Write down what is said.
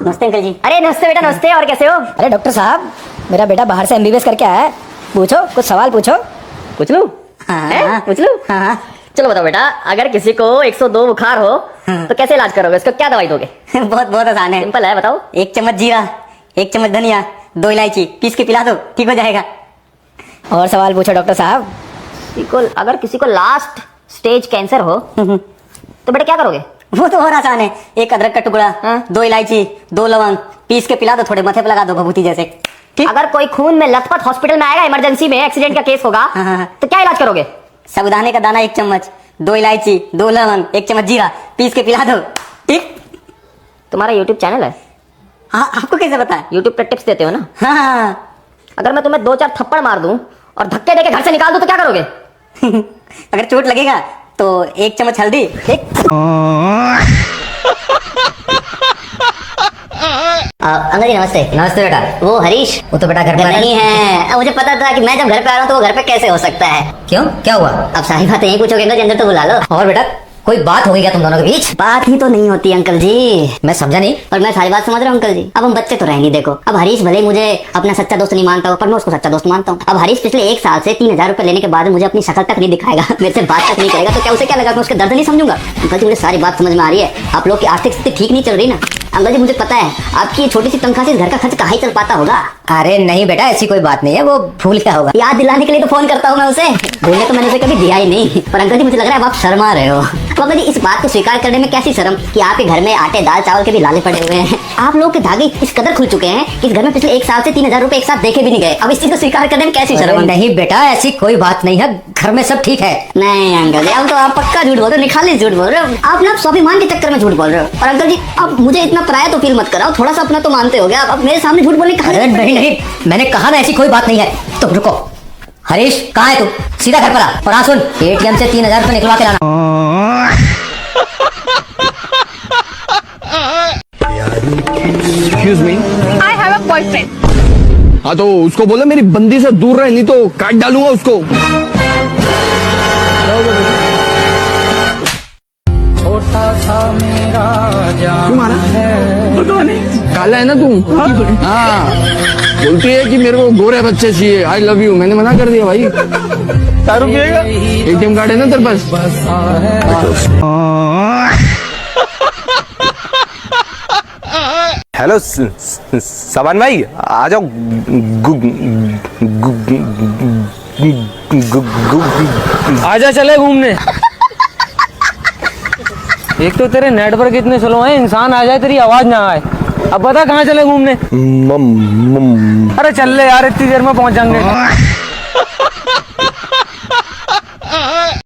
नमस्ते अंकल जी। अरे नमस्ते बेटा, नमस्ते। और कैसे हो? अरे डॉक्टर साहब, मेरा बेटा बाहर से एमबीबीएस करके आया है, पूछो कुछ सवाल पूछो। पूछ लूं? हाँ। पूछ लूं? हाँ। चलो बताओ बेटा, अगर किसी को 102 बुखार हो तो कैसे इलाज करोगे? इसको क्या दवाई दोगे? बहुत बहुत आसान है। सिंपल है, बताओ। 1 चम्मच जीरा, 1 चम्मच धनिया, 2 इलायची पीस के पिला दो, ठीक हो जाएगा। और सवाल पूछो डॉक्टर साहब। अगर किसी को लास्ट स्टेज कैंसर हो तो बेटा क्या करोगे? वो तो और आसान है। 1 अदरक का टुकड़ा, 2 इलायची, 2 लवंग पीस के पिला दो, थोड़े माथे पे लगा दो भभूति जैसे। ठीक? अगर कोई खून में लथपथ हॉस्पिटल में आएगा, इमरजेंसी में एक्सीडेंट का केस होगा, तो क्या इलाज करोगे? साबुदाने का दाना 1 चम्मच, 2 इलायची, 2 लवंग, 1 चम्मच जीरा पीस के पिला दो, ठीक? तुम्हारा यूट्यूब चैनल है? हाँ, आपको कैसे पता है? यूट्यूब पे टिप्स देते हो ना? हाँ। अगर मैं तुम्हें 2-4 थप्पड़ मार दूं और धक्के देके घर से निकाल दूं तो क्या करोगे? अगर चोट लगेगा तो 1 चम्मच हल्दी, ठीक? अंकल जी नमस्ते। नमस्ते बेटा। वो हरीश वो तो बेटा घर पर नहीं है। मुझे पता था कि मैं जब घर पे आ रहा हूँ तो वो घर पे कैसे हो सकता है। क्यों, क्या हुआ? अब सारी बातें यही पूछोगे अंकल जी, अंदर तो बुला लो। और बेटा कोई बात हो गई क्या तुम दोनों के बीच? बात ही तो नहीं होती अंकल जी। मैं समझा नहीं। और मैं सारी बात समझ रहा हूँ अंकल जी। अब हम बच्चे तो रहेंगे, देखो अब हरीश भले मुझे अपना सच्चा दोस्त नहीं मानता हूँ, पर मैं उसको सच्चा दोस्त मानता हूँ। अब हरीश पिछले 1 साल से 3000 रुपए लेने के बाद मुझे अपनी शक्ल तक नहीं दिखाएगा, मेरे से बात तक नहीं करेगा, तो क्या उसे क्या लगा, मैं उसके दर्द नहीं समझूंगा? अंकल जी मुझे सारी बात समझ में आ रही है। आप लोग की आर्थिक स्थिति ठीक नहीं चल रही ना अंकल जी, मुझे पता है आपकी छोटी सी तनख्वाह से इस घर का खर्च कहाँ ही चल पाता होगा। अरे नहीं बेटा, ऐसी कोई बात नहीं है, वो भूल क्या होगा। याद दिलाने के लिए तो फोन करता हूँ मैं उसे। भूलने तो मैंने उसे कभी दिया ही नहीं। पर अंकल जी मुझे लग रहा है आप शर्मा रहे हो। तो अंकल जी इस बात को स्वीकार करने में कैसी शर्म कि आपके घर में आटे दाल चावल के भी लाले पड़े हुए हैं। आप लोग के धागे इस कदर खुल चुके हैं कि इस घर में पिछले 1 साल से 3000 रुपए एक साथ देखे भी नहीं गए। अब इस चीज को स्वीकार करने में कैसी शर्म? नहीं बेटा, ऐसी कोई बात नहीं है, घर में सब ठीक है। नहीं अंकल जी, अब तो आप पक्का झूठ बोल रहे हो, निखाली झूठ बोल रहे हो। आप ना स्वाभिमान के चक्कर में झूठ बोल रहे हो। और अंकल जी अब मुझे इतना पराया तो फील मत कराओ, थोड़ा सा अपना तो मानते हो गया। अब मेरे सामने झूठ बोलने का नहीं, मैंने कहा ना ऐसी कोई बात नहीं है। तुम रुको। हरीश कहाँ है तू? सीधा घर पर आ और सुन, एटीएम से 3000 रुपए निकलवा के लाना। Excuse me? I have a boyfriend. हाँ तो उसको बोलो मेरी बंदी से दूर रहे, नहीं तो काट डालूंगा उसको। क्यों मारा? पता नहीं, काला है ना तू? हाँ, बोलती है कि मेरे को गोरे बच्चे चाहिए, आई लव यू। मैंने मना कर दिया भाई। दारू पिएगा? एटीएम कार्ड है ना तेरे पास? हेलो सबान भाई, आ जाओ। आजा चले घूमने। एक तो तेरे नेटवर्क इतने स्लो हैं, इंसान आ जाए तेरी आवाज ना आए। अब बता कहाँ चले घूमने? अरे चल ले यार, इतनी देर में पहुंच जाएंगे।